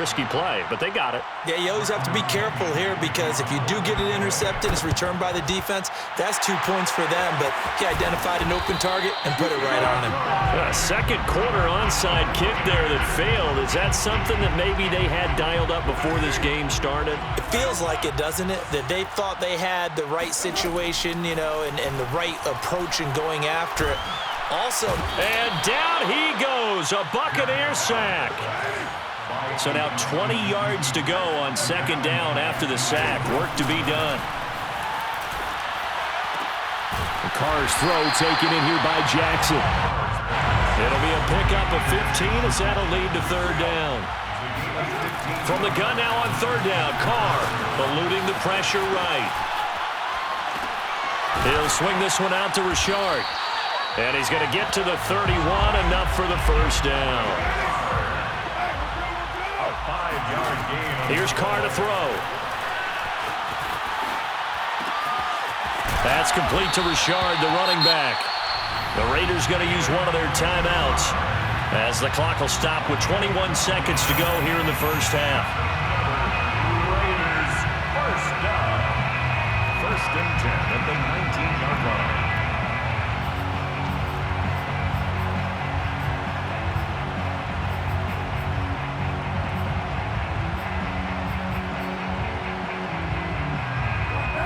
risky play, but they got it. Yeah, you always have to be careful here because if you do get it intercepted, it's returned by the defense, that's 2 points for them, but he identified an open target and put it right on him. A second quarter onside kick there that failed. Is that something that maybe they had dialed up before this game started? It feels like it, doesn't it? That they thought they had the right situation, you know, and the right approach in going after it. Also, and down he goes, a Buccaneer sack. So now 20 yards to go on second down after the sack. Work to be done. The Carr's throw taken in here by Jackson. It'll be a pickup of 15 as that'll lead to third down. From the gun now on third down, Carr eluding the pressure right. He'll swing this one out to Richard. And he's going to get to the 31, enough for the first down. A 5-yard gain. Here's Carr to throw. That's complete to Richard, the running back. The Raiders going to use one of their timeouts as the clock will stop with 21 seconds to go here in the first half. Raiders first down. 1st and 10 at the 19-yard line.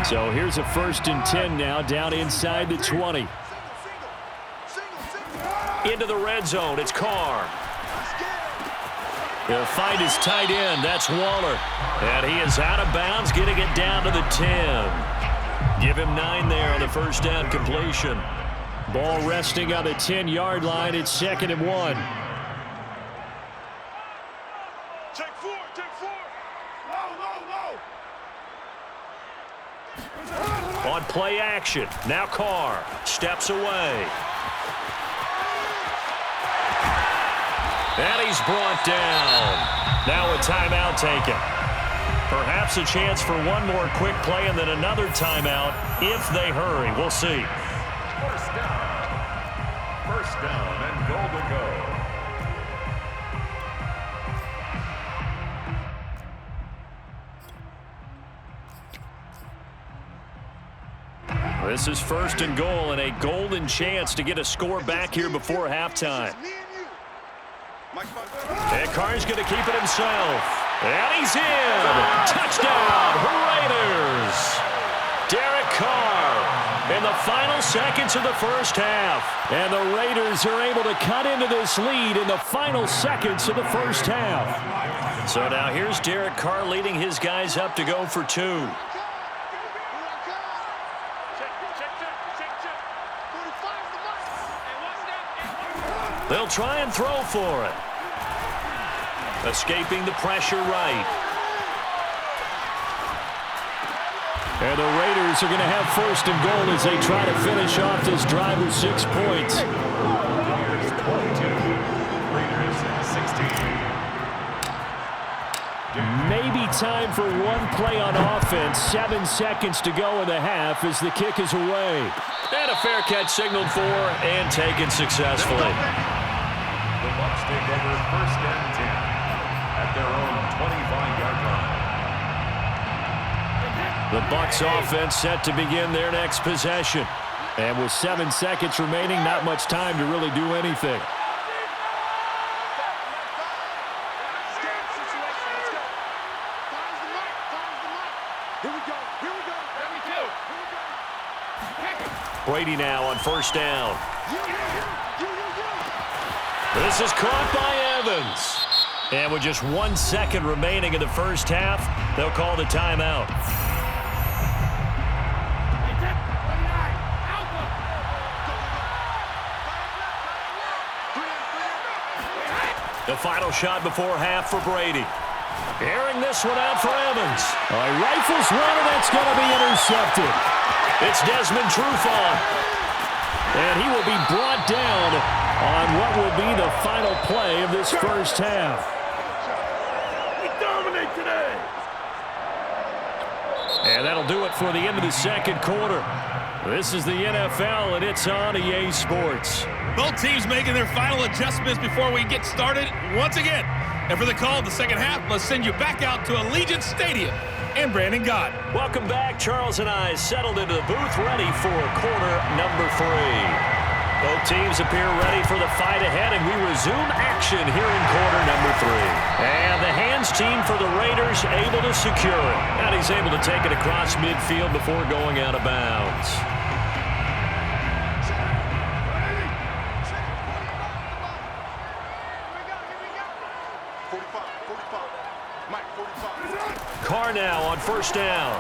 So here's a 1st and 10 now, down inside the 20. Into the red zone, it's Carr. He'll find his tight end, that's Waller. And he is out of bounds, getting it down to the 10. Give him 9 there on the first down completion. Ball resting on the 10-yard line, it's 2nd and 1. On play action, now Carr steps away. And he's brought down. Now a timeout taken. Perhaps a chance for one more quick play and then another timeout if they hurry. We'll see. First down and goal to go. This is 1st and goal and a golden chance to get a score back here before halftime. And Carr's going to keep it himself. And he's in. Touchdown, Raiders. Derek Carr in the final seconds of the first half. And the Raiders are able to cut into this lead in the final seconds of the first half. So now here's Derek Carr leading his guys up to go for 2. They'll try and throw for it. Escaping the pressure right. And the Raiders are going to have 1st and goal as they try to finish off this drive with 6 points. Raiders 22. Raiders 16. Maybe time for one play on offense. 7 seconds to go in the half as the kick is away. And a fair catch signaled for and taken successfully. The Bucs take over 1st and 10 at their own 25-yard line. The Bucs offense set to begin their next possession. And with 7 seconds remaining, not much time to really do anything. Brady now on 1st down. This is caught by Evans. And with just 1 second remaining in the first half, they'll call the timeout. The final shot before half for Brady. Airing this one out for Evans. Rifles one, and that's going to be intercepted. It's Desmond Trufant. And he will be brought down on what will be the final play of this first half. We dominate today. And that'll do it for the end of the second quarter. This is the NFL, and it's on EA Sports. Both teams making their final adjustments before we get started once again. And for the call of the second half, let's send you back out to Allegiant Stadium and Brandon Gott. Welcome back. Charles and I settled into the booth ready for quarter number 3. Both teams appear ready for the fight ahead, and we resume action here in quarter number 3. And the hands team for the Raiders able to secure it. And he's able to take it across midfield before going out of bounds. Carr now on first down.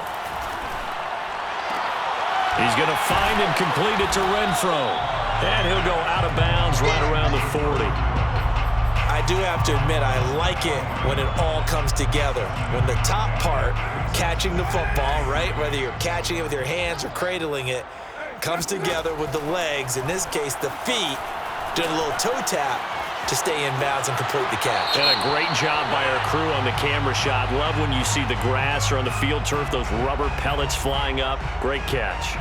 He's going to find and complete it to Renfro. And he'll go out of bounds right around the 40. I do have to admit, I like it when it all comes together. When the top part, catching the football, right, whether you're catching it with your hands or cradling it, comes together with the legs, in this case the feet, doing a little toe tap to stay in bounds and complete the catch. And a great job by our crew on the camera shot. Love when you see the grass or on the field turf, those rubber pellets flying up. Great catch.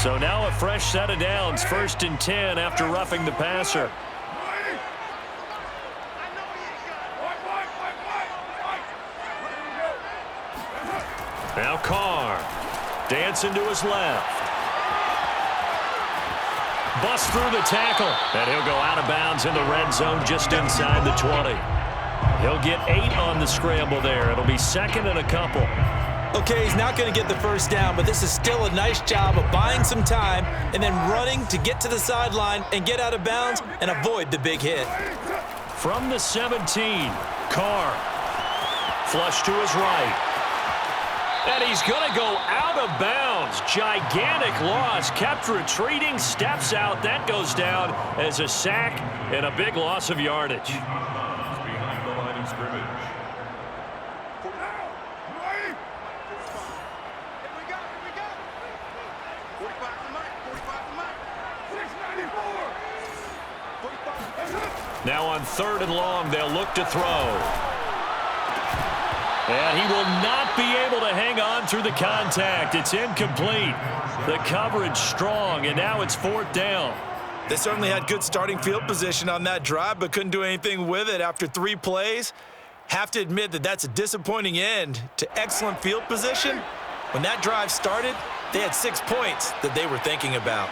So now a fresh set of downs, 1st and 10 after roughing the passer. Now Carr, dancing to his left. Busts through the tackle, and he'll go out of bounds in the red zone just inside the 20. He'll get 8 on the scramble there. It'll be 2nd and a couple. Okay, he's not going to get the first down, but this is still a nice job of buying some time and then running to get to the sideline and get out of bounds and avoid the big hit. From the 17, Carr. Flush to his right. And he's going to go out of bounds. Gigantic loss. Kept retreating. Steps out. That goes down as a sack and a big loss of yardage. Behind the line of scrimmage. Now on 3rd and long, they'll look to throw. And he will not be able to hang on through the contact. It's incomplete. The coverage strong, and now it's 4th down. They certainly had good starting field position on that drive, but couldn't do anything with it after 3 plays. Have to admit that that's a disappointing end to excellent field position. When that drive started, they had 6 points that they were thinking about.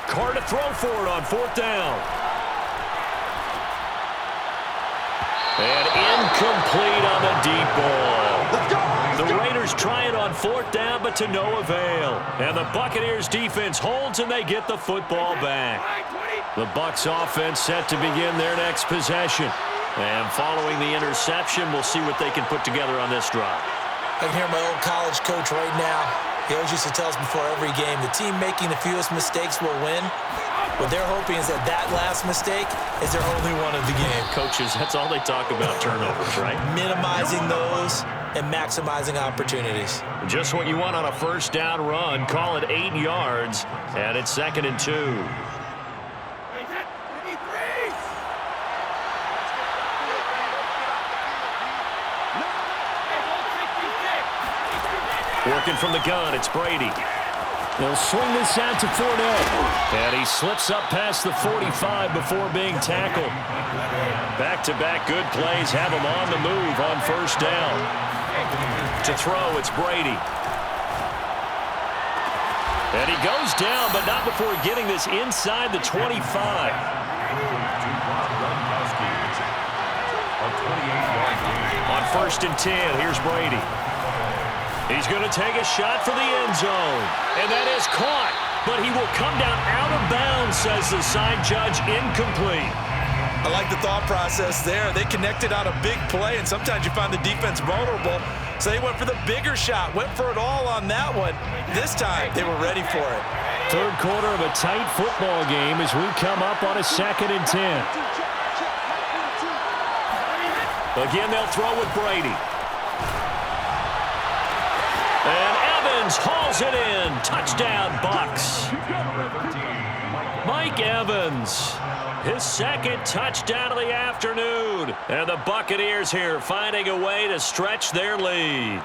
Carr to throw for it on 4th down. And incomplete on the deep ball. The Raiders try it on 4th down, but to no avail. And the Buccaneers defense holds, and they get the football back. The Bucs offense set to begin their next possession. And following the interception, we'll see what they can put together on this drive. I can hear my old college coach right now. He always used to tell us before every game, the team making the fewest mistakes will win. What they're hoping is that that last mistake is their only one of the game. Coaches, that's all they talk about, turnovers, right? Minimizing those and maximizing opportunities. Just what you want on a 1st down run. Call it 8 yards, and it's 2nd and 2. Working from the gun, it's Brady. They'll swing this out to Fournette. And he slips up past the 45 before being tackled. Back-to-back good plays have him on the move on 1st down. To throw, it's Brady. And he goes down, but not before getting this inside the 25. On 1st and 10, here's Brady. He's going to take a shot for the end zone. And that is caught. But he will come down out of bounds, says the side judge. Incomplete. I like the thought process there. They connected on a big play, and sometimes you find the defense vulnerable. So they went for the bigger shot, went for it all on that one. This time, they were ready for it. 3rd quarter of a tight football game as we come up on a 2nd and 10. Again, they'll throw with Brady. And Evans hauls it in. Touchdown, Bucks. Mike Evans, his second touchdown of the afternoon. And the Buccaneers here finding a way to stretch their lead.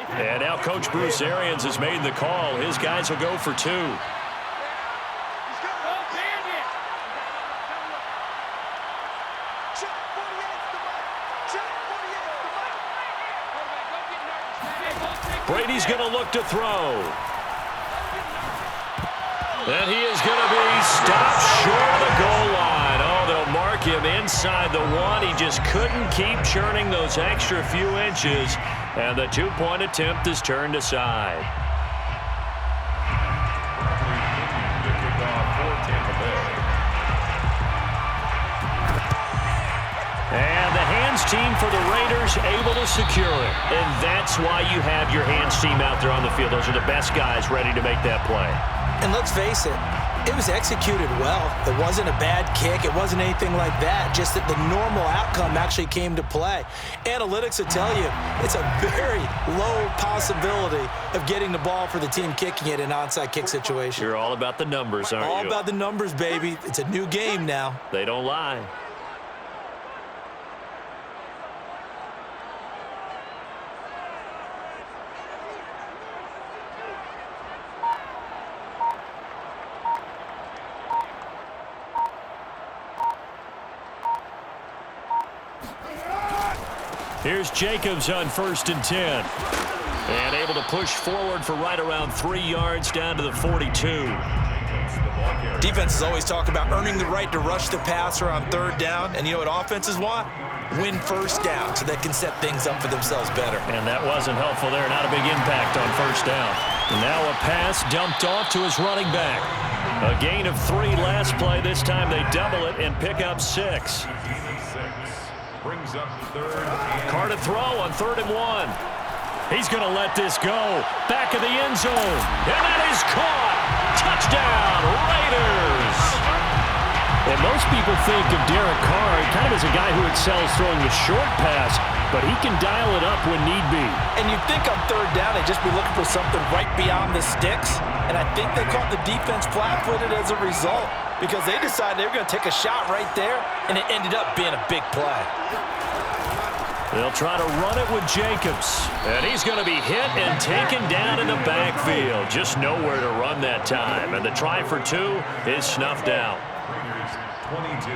And now Coach Bruce Arians has made the call. His guys will go for 2. Brady's going to look to throw. And he is going to be stopped short of the goal line. Oh, they'll mark him inside the 1. He just couldn't keep churning those extra few inches. And the 2-point attempt is turned aside. The kickoff for Tampa Bay. And the hands team for the Raiders able to secure it. And that's why you have your hands team out there on the field. Those are the best guys ready to make that play. And let's face it, it was executed well. It wasn't a bad kick. It wasn't anything like that. Just that the normal outcome actually came to play. Analytics will tell you it's a very low possibility of getting the ball for the team kicking it in an onside kick situation. You're all about the numbers, aren't you? All about the numbers, baby. It's a new game now. They don't lie. Here's Jacobs on 1st and 10. And able to push forward for right around 3 yards down to the 42. Defenses always talk about earning the right to rush the passer on 3rd down. And you know what offenses want? Win 1st down so they can set things up for themselves better. And that wasn't helpful there. Not a big impact on 1st down. And now a pass dumped off to his running back. A gain of 3 last play. This time they double it and pick up 6. Brings up 3rd and Carr to throw on 3rd and 1. He's going to let this go. Back of the end zone. And that is caught. Touchdown, Raiders. And most people think of Derek Carr kind of as a guy who excels throwing the short pass, but he can dial it up when need be. And you'd think on 3rd down they'd just be looking for something right beyond the sticks. And I think they caught the defense flat-footed as a result because they decided they were going to take a shot right there, and it ended up being a big play. They'll try to run it with Jacobs. And he's going to be hit and taken down in the backfield. Just nowhere to run that time. And the try for 2 is snuffed out. Raiders 22.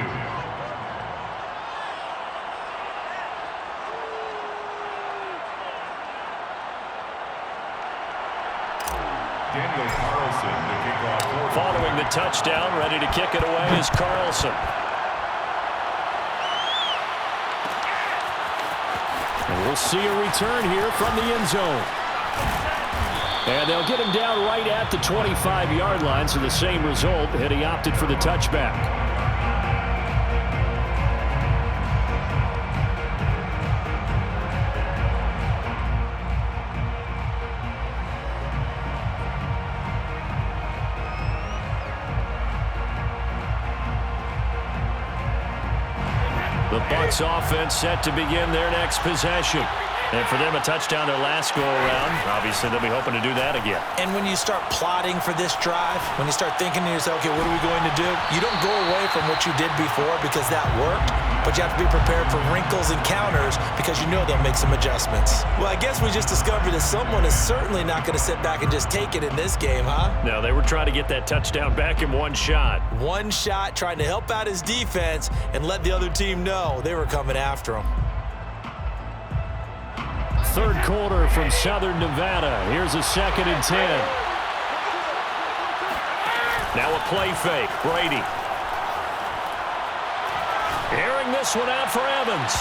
Daniel Carlson, the kickoff. Following the touchdown, ready to kick it away is Carlson. And we'll see a return here from the end zone. And they'll get him down right at the 25-yard line, so the same result, and he opted for the touchback. The Bucs offense set to begin their next possession. And for them, a touchdown their last go-around. Obviously, they'll be hoping to do that again. And when you start plotting for this drive, when you start thinking to yourself, okay, what are we going to do? You don't go away from what you did before because that worked, but you have to be prepared for wrinkles and counters because you know they'll make some adjustments. Well, I guess we just discovered that someone is certainly not going to sit back and just take it in this game, huh? No, they were trying to get that touchdown back in one shot. One shot, trying to help out his defense and let the other team know they were coming after him. Third quarter from Southern Nevada. Here's a 2nd and 10. Now a play fake. Brady. Airing this one out for Evans.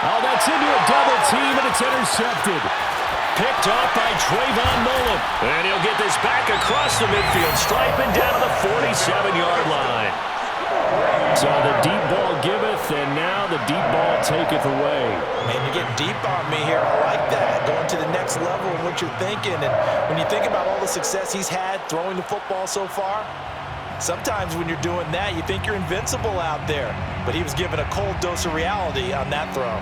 Oh, that's into a double team, and it's intercepted. Picked off by Trayvon Mullen. And he'll get this back across the midfield stripe and down to the 47-yard line. So the deep ball giveth, and now the deep ball taketh away. Man, you're getting deep on me here. I like that. Going to the next level of what you're thinking. And when you think about all the success he's had throwing the football so far, Sometimes when you're doing that, you think you're invincible out there. But he was given a cold dose of reality on that throw.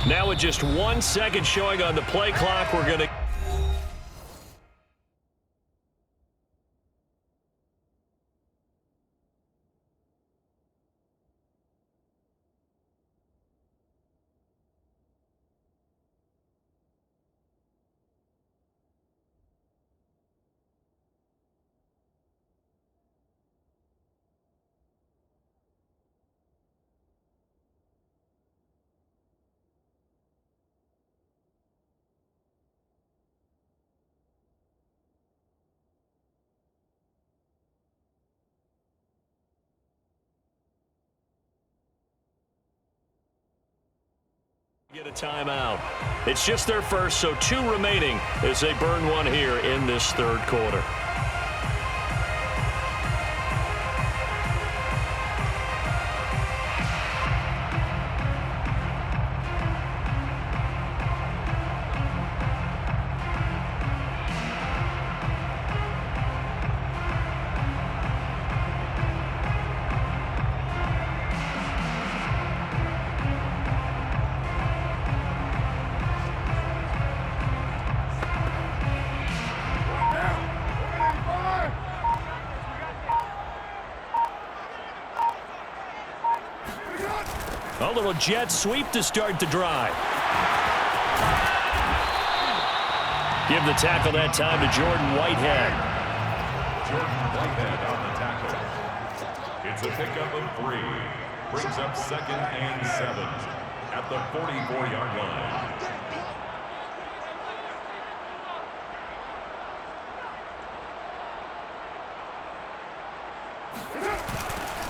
Now with just 1 second showing on the play clock, we're going to... get a timeout. It's just their first, so 2 remaining as they burn one here in this third quarter. A little jet sweep to start the drive. Give the tackle that time to Jordan Whitehead. Jordan Whitehead on the tackle. It's a pickup of 3. Brings up 2nd and 7 at the 44-yard line.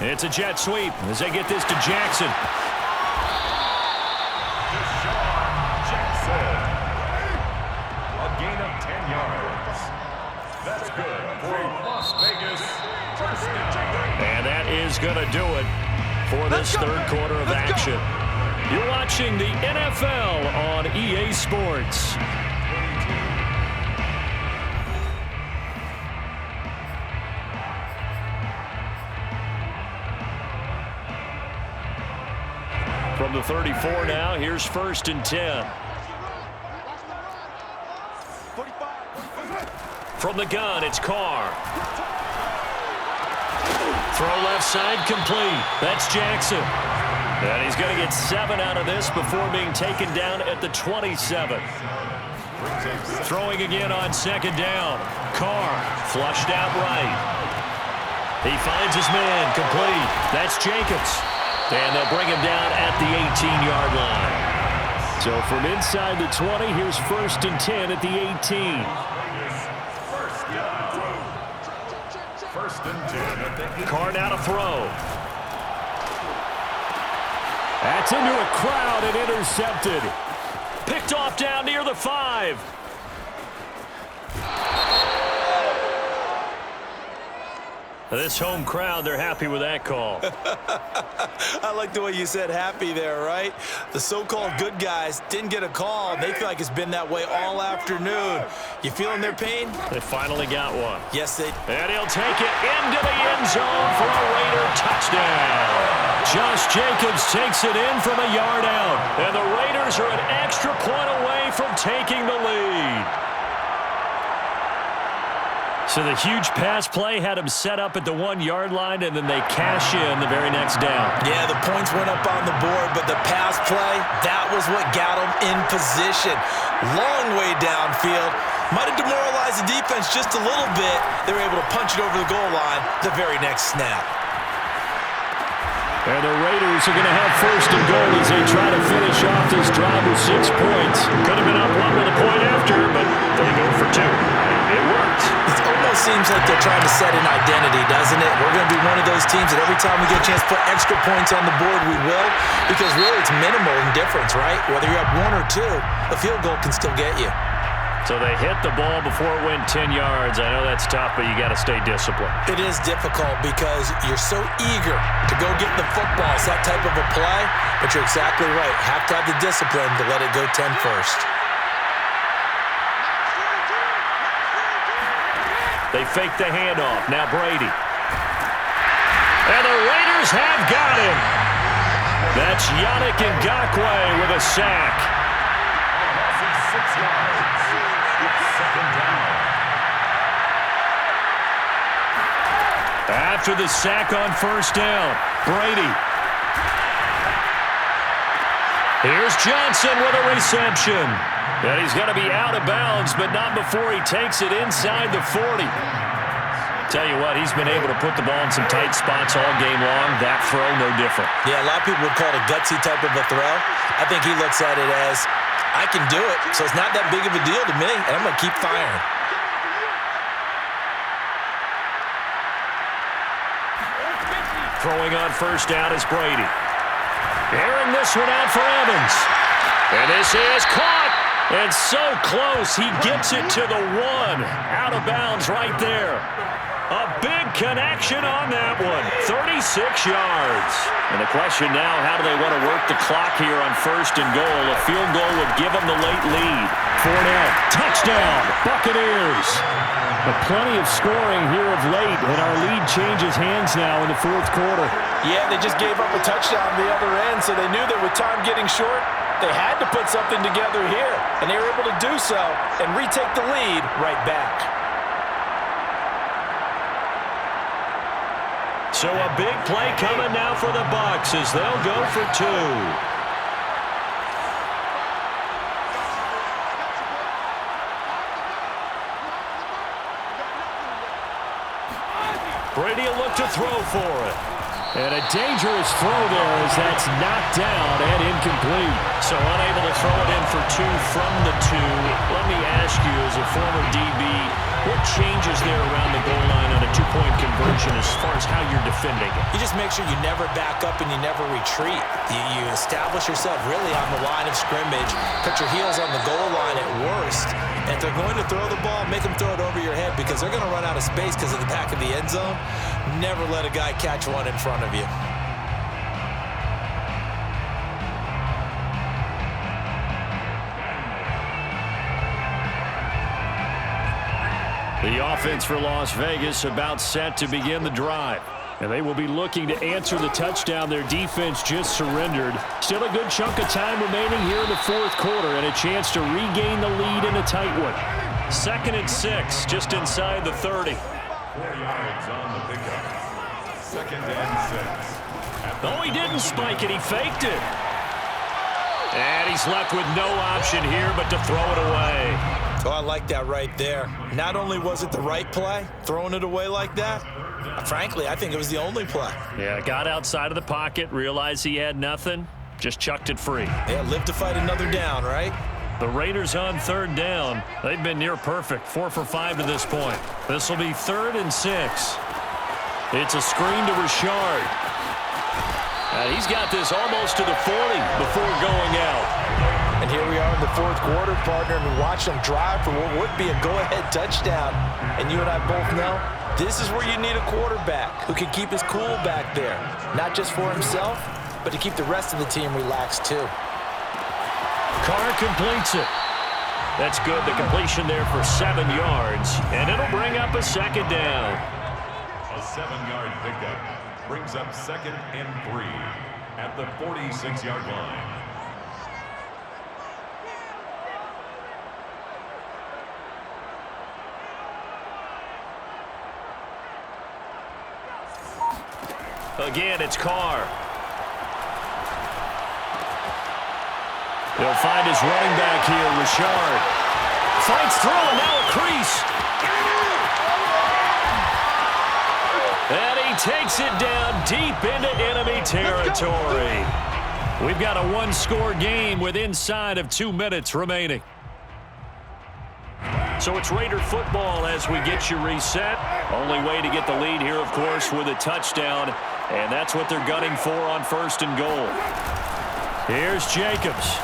It's a jet sweep as they get this to Jackson. A gain of 10 yards. That's good for Las Vegas. First down. And that is going to do it for this third quarter of action. You're watching the NFL on EA Sports. From the 34 now, here's 1st and 10. From the gun, it's Carr. Throw left side complete. That's Jackson. And he's going to get 7 out of this before being taken down at the 27. Throwing again on 2nd down. Carr flushed out right. He finds his man complete. That's Jacobs. And they'll bring him down at the 18-yard line. So from inside the 20, here's 1st and 10 at the 18. First and 10 at the 18. Carr now to throw. That's into a crowd and intercepted. Picked off down near the 5. This home crowd, they're happy with that call. I like the way you said happy there, right? The so-called good guys didn't get a call. They feel like it's been that way all afternoon. You feeling their pain? They finally got one. Yes, they... And he'll take it into the end zone for a Raider touchdown. Josh Jacobs takes it in from a yard out. And the Raiders are an extra point away from taking the lead. So the huge pass play had him set up at the 1-yard line, and then they cash in the very next down. Yeah, the points went up on the board, but the pass play, that was what got them in position. Long way downfield. Might have demoralized the defense just a little bit. They were able to punch it over the goal line the very next snap. And the Raiders are going to have 1st and goal as they try to finish off this drive with 6 points. Could have been up 1 with a point after, but they go for 2. It worked. It's almost seems like they're trying to set an identity, doesn't it? We're going to be one of those teams that every time we get a chance to put extra points on the board, we will. Because really, it's minimal in difference, right? Whether you're up 1 or 2, a field goal can still get you. So they hit the ball before it went 10 yards. I know that's tough, but you got to stay disciplined. It is difficult because you're so eager to go get the football. It's that type of a play, but you're exactly right. Have to have the discipline to let it go 10 first. They fake the handoff. Now Brady. And the Raiders have got him. That's Yannick Ngakoue with a sack. 6 yards. It's second down. After the sack on first down, Brady. Here's Johnson with a reception. And he's going to be out of bounds, but not before he takes it inside the 40. Tell you what, he's been able to put the ball in some tight spots all game long. That throw, no different. Yeah, a lot of people would call it a gutsy type of a throw. I think he looks at it as, I can do it, so it's not that big of a deal to me, and I'm going to keep firing. Throwing on first down is Brady. Airing this one out for Evans. And this is caught. And so close, he gets it to the 1. Out of bounds right there. A big connection on that one. 36 yards. And the question now, how do they want to work the clock here on first and goal? A field goal would give them the late lead. Fournette, touchdown, Buccaneers. But plenty of scoring here of late, and our lead changes hands now in the fourth quarter. Yeah, they just gave up a touchdown on the other end, so they knew that with time getting short, they had to put something together here, and they were able to do so and retake the lead right back. So a big play coming now for the Bucs as they'll go for 2. Brady will look to throw for it. And a dangerous throw there as that's knocked down and incomplete. So unable to throw it in for 2 from the 2. Let me ask you, as a former DB, what changes there around the goal line on a 2-point conversion as far as how you're defending it? You just make sure you never back up and you never retreat. You establish yourself really on the line of scrimmage, put your heels on the goal line at worst. And if they're going to throw the ball, make them throw it over your head because they're going to run out of space because of the back of the end zone. Never let a guy catch one in front of you. The offense for Las Vegas about set to begin the drive. And they will be looking to answer the touchdown their defense just surrendered. Still a good chunk of time remaining here in the fourth quarter and a chance to regain the lead in a tight one. 2nd and 6, just inside the 30. 4 yards on the pickup. 2nd and 6. Oh, he didn't spike it. He faked it. And he's left with no option here but to throw it away. Oh, I like that right there. Not only was it the right play, throwing it away like that, frankly, I think it was the only play. Yeah, got outside of the pocket, realized he had nothing, just chucked it free. Yeah, live to fight another down, right? The Raiders on 3rd down. They've been near perfect, 4 for 5 to this point. This will be 3rd and 6. It's a screen to Richard. He's got this almost to the 40 before going out. And here we are in the fourth quarter, partner, and we watch them drive for what would be a go-ahead touchdown. And you and I both know this is where you need a quarterback who can keep his cool back there. Not just for himself, but to keep the rest of the team relaxed too. Carr completes it. That's good. The completion there for 7 yards. And it'll bring up a 2nd down. A 7-yard pickup brings up 2nd and 3 at the 46-yard line. Again, it's Carr. They'll find his running back here, Richard. Fights through, and now a crease. And he takes it down deep into enemy territory. We've got a 1-score game with inside of 2 minutes remaining. So it's Raider football as we get you reset. Only way to get the lead here, of course, with a touchdown. And that's what they're gunning for on 1st and goal. Here's Jacobs.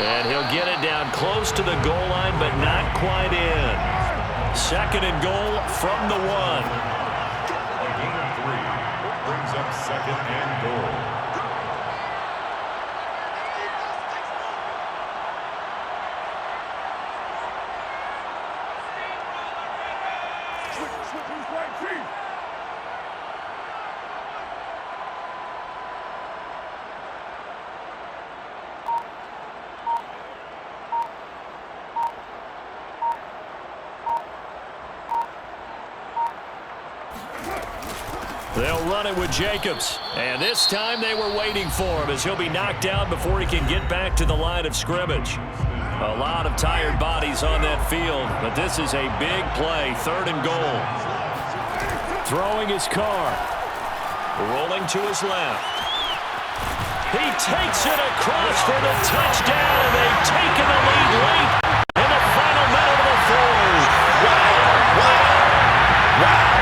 And he'll get it down close to the goal line, but not quite in. 2nd and goal from the 1. A gain of 3 brings up 2nd and goal. They'll run it with Jacobs. And this time they were waiting for him as he'll be knocked down before he can get back to the line of scrimmage. A lot of tired bodies on that field, but this is a big play. 3rd and goal. Throwing his car. Rolling to his left. He takes it across for the touchdown, and they've taken the lead late in the final minute of the 4th. Wow.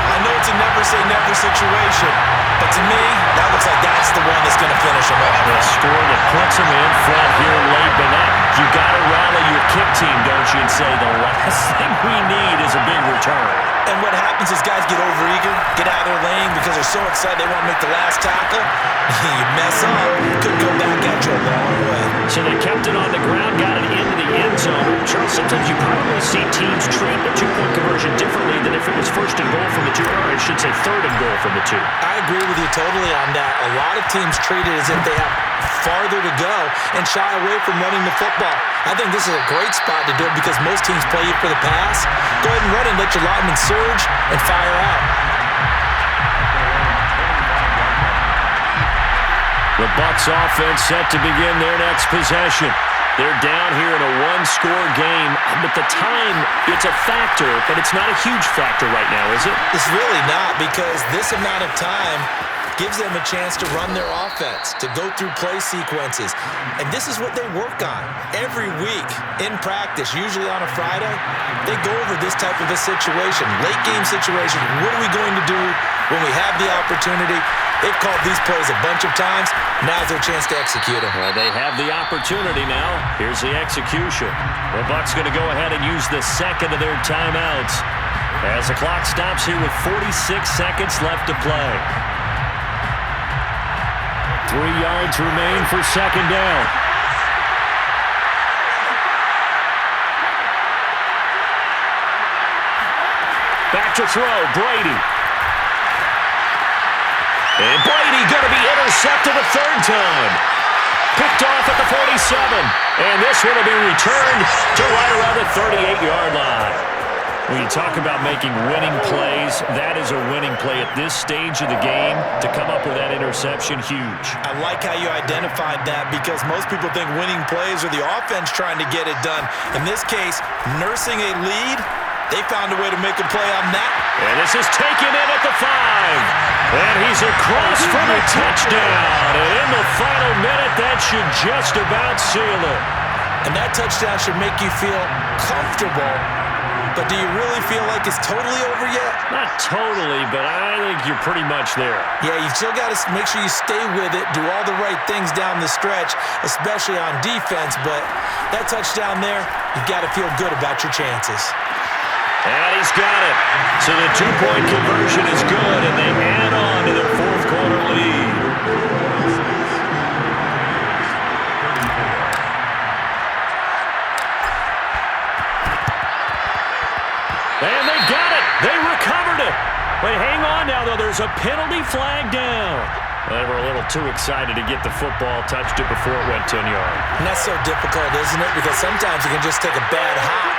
I know it's a never-say-never situation, but to me, that looks like that's the one that's going to finish him off. A score that puts him in front here late, but now you got to rally your kick team, don't you, and say the last thing we need is a big return. And what happens is guys get overeager, get out of their lane because they're so excited they want to make the last tackle. You mess up, could go back at you a long way. So they kept it on the ground, got it into the end zone. Charles, sometimes you probably see teams treat a 2-point conversion differently than if it was 1st and goal from the 2, or I should say 3rd and goal from the 2. I agree with you totally on that. A lot of teams treat it as if they have farther to go and shy away from running the football. I think this is a great spot to do it because most teams play you for the pass. Go ahead and run it, let your linemen surge and fire out. The Bucs offense set to begin their next possession. They're down here in a 1-score game, but the time, it's a factor, but it's not a huge factor right now, is it? It's really not, because this amount of time gives them a chance to run their offense, to go through play sequences. And this is what they work on every week in practice, usually on a Friday. They go over this type of a situation, late game situation. What are we going to do when we have the opportunity? They've called these plays a bunch of times. Now's their chance to execute them. Well, they have the opportunity now. Here's the execution. The Bucs going to go ahead and use the 2nd of their timeouts as the clock stops here with 46 seconds left to play. 3 yards remain for 2nd down. Back to throw, Brady. And Brady going to be intercepted a 3rd time. Picked off at the 47. And this one will be returned to right around the 38-yard line. When you talk about making winning plays, that is a winning play at this stage of the game. To come up with that interception, huge. I like how you identified that because most people think winning plays are the offense trying to get it done. In this case, nursing a lead, they found a way to make a play on that. And this is taken in at the 5. And he's across for the touchdown. And in the final minute, that should just about seal it. And that touchdown should make you feel comfortable. But do you really feel like it's totally over yet? Not totally, but I think you're pretty much there. Yeah, you still got to make sure you stay with it, do all the right things down the stretch, especially on defense. But that touchdown there, you've got to feel good about your chances. And he's got it. So the 2-point conversion is good, and they add on to their 4th quarter lead. And they got it. They recovered it. But hang on now, though. There's a penalty flag down. They were a little too excited to get the football, touched it before it went 10 yards. And that's so difficult, isn't it? Because sometimes you can just take a bad hop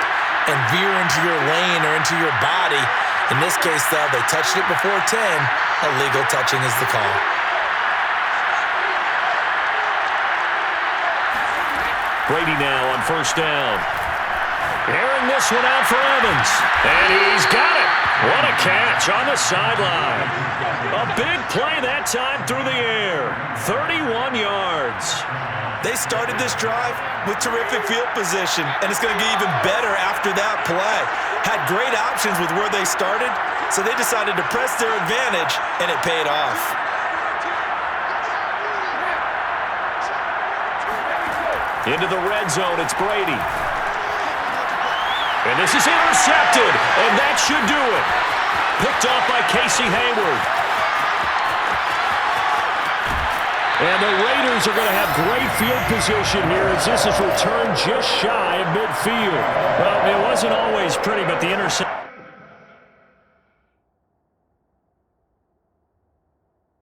and veer into your lane or into your body. In this case, though, they touched it before 10. Illegal touching is the call. Brady now on 1st down. Airing this one out for Evans. And he's got it. What a catch on the sideline. A big play that time through the air. 31 yards. They started this drive with terrific field position, and it's going to get even better after that play. Had great options with where they started, so they decided to press their advantage, and it paid off. Into the red zone, it's Brady. And this is intercepted, and that should do it. Picked off by Casey Hayward. And the Raiders are going to have great field position here as this is returned just shy of midfield. Well, it wasn't always pretty, but the interception.